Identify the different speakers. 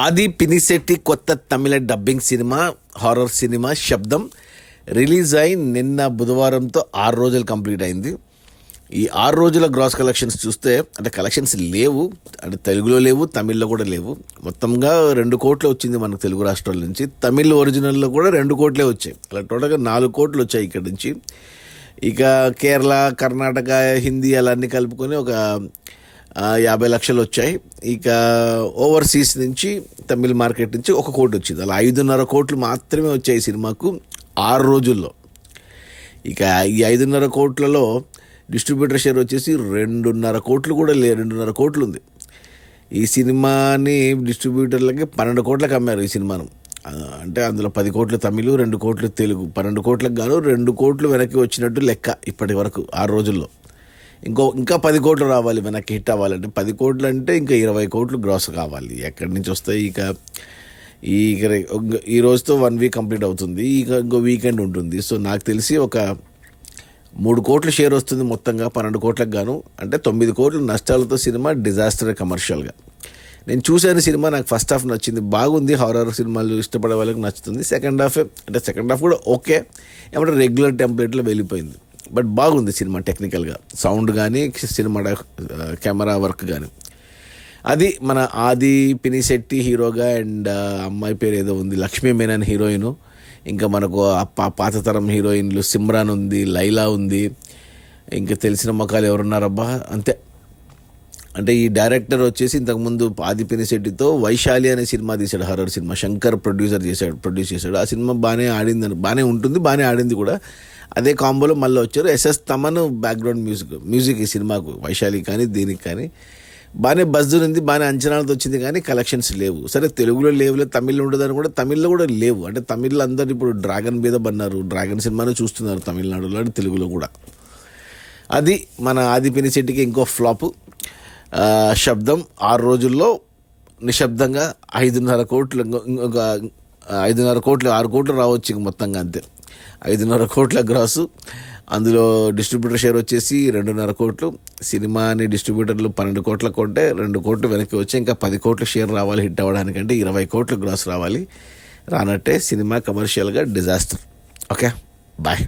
Speaker 1: ఆది పినిశెట్టి కొత్త తమిళ dubbing cinema horror cinema శబ్దం రిలీజ్ అయి నిన్న బుధవారంతో 6 రోజులు కంప్లీట్ అయింది. ఈ 6 రోజుల గ్రాస్ కలెక్షన్స్ చూస్తే అంటే కలెక్షన్స్ లేవు, అంటే తెలుగులో లేవు, తమిళ్లో కూడా లేవు. మొత్తంగా 2 కోట్లు వచ్చింది మనకు తెలుగు రాష్ట్రాల నుంచి. తమిళ్ ఒరిజినల్లో కూడా 2 కోట్లే వచ్చాయి. అలా టోటల్గా 4 కోట్లు వచ్చాయి ఇక్కడ నుంచి. ఇక కేరళ, కర్ణాటక, హిందీ అలా అన్నీ కలుపుకొని ఒక 50 లక్షలు వచ్చాయి. ఇక ఓవర్సీస్ నుంచి తమిళ మార్కెట్ నుంచి 1 కోటి వచ్చింది. అలా 5.5 కోట్లు మాత్రమే వచ్చాయి సినిమాకు 6 రోజుల్లో. ఇక ఈ 5.5 కోట్లలో డిస్ట్రిబ్యూటర్ షేర్ వచ్చేసి 2.5 కోట్లు కూడా 2.5 కోట్లు ఉంది. ఈ సినిమాని డిస్ట్రిబ్యూటర్లకి 12 కోట్లకు అమ్మారు ఈ సినిమాను. అంటే అందులో 10 కోట్లు తమిళ్, 2 కోట్లు తెలుగు. 12 కోట్లకు గాను 2 కోట్లు వెనక్కి వచ్చినట్టు లెక్క ఇప్పటి వరకు 6 రోజుల్లో. ఇంకా 10 కోట్లు రావాలి వెనక్కి హిట్ అవ్వాలంటే. 10 కోట్లు అంటే ఇంకా 20 కోట్లు గ్రాస్ కావాలి. ఎక్కడి నుంచి వస్తాయి? ఇక ఈ రోజుతో 1 వీక్ కంప్లీట్ అవుతుంది. ఇంకో వీకెండ్ ఉంటుంది. సో నాకు తెలిసి ఒక 3 కోట్ల షేర్ వస్తుంది మొత్తంగా 12 కోట్లకు గాను. అంటే 9 కోట్ల నష్టాలతో సినిమా డిజాస్టర్ కమర్షియల్గా. నేను చూశాను సినిమా, నాకు ఫస్ట్ హాఫ్ నచ్చింది, బాగుంది. హారర్ సినిమాలు ఇష్టపడే వాళ్ళకి నచ్చుతుంది. సెకండ్ హాఫ్ కూడా ఓకే, ఏమంటే రెగ్యులర్ టెంప్లెట్లో వెళ్ళిపోయింది. బట్ బాగుంది సినిమా టెక్నికల్గా, సౌండ్ కానీ సినిమా కెమెరా వర్క్ కానీ. అది మన ఆది పినిశెట్టి హీరోగా, అండ్ అమ్మాయి పేరు ఏదో ఉంది, లక్ష్మీ మేనన్ హీరోయిన్. ఇంకా మనకు పాత తరం హీరోయిన్లు సిమ్రాన్ ఉంది, లైలా ఉంది, ఇంకా తెలిసిన మొక్కలు ఎవరున్నారబ్బా అంతే. అంటే ఈ డైరెక్టర్ వచ్చేసి ఇంతకుముందు ఆది పినిశెట్టితో వైశాలి అనే సినిమా తీశాడు, హర్రర్ సినిమా. శంకర్ ప్రొడ్యూస్ చేశాడు. ఆ సినిమా బాగానే ఉంటుంది, బాగానే ఆడింది కూడా. అదే కాంబోలో మళ్ళీ వచ్చారు ఎస్ఎస్ తమన్ బ్యాక్గ్రౌండ్ మ్యూజిక్ ఈ సినిమాకు, వైశాలి కానీ దీనికి కానీ. బాగానే బజ్ ఉంది, బాగానే అంచనాలతో వచ్చింది, కానీ కలెక్షన్స్ లేవు. సరే తెలుగులో లేవులే, తమిళ్లో ఉండదని కూడా, తమిళ్లో కూడా లేవు. అంటే తమిళ్లో అందరూ ఇప్పుడు డ్రాగన్ మీద పన్నారు, డ్రాగన్ సినిమాను చూస్తున్నారు తమిళనాడులో, అంటే తెలుగులో కూడా. అది మన ఆది పినిశెట్టికి ఇంకో ఫ్లాపు. శబ్దం 6 రోజుల్లో నిశ్శబ్దంగా 5.5 కోట్లు, ఇంకొక 5.5 కోట్లు, 6 కోట్లు రావచ్చు ఇంక మొత్తంగా అంతే. 5.5 కోట్ల గ్రాసు. అందులో డిస్ట్రిబ్యూటర్ షేర్ వచ్చేసి 2.5 కోట్లు. సినిమాని డిస్ట్రిబ్యూటర్లు 12 కోట్ల కొంటే 2 కోట్లు వెనక్కి వచ్చి ఇంకా 10 కోట్ల షేర్ రావాలి హిట్ అవ్వడానికంటే. 20 కోట్ల గ్రాస్ రావాలి. రానట్టే సినిమా కమర్షియల్గా డిజాస్టర్. Okay, bye.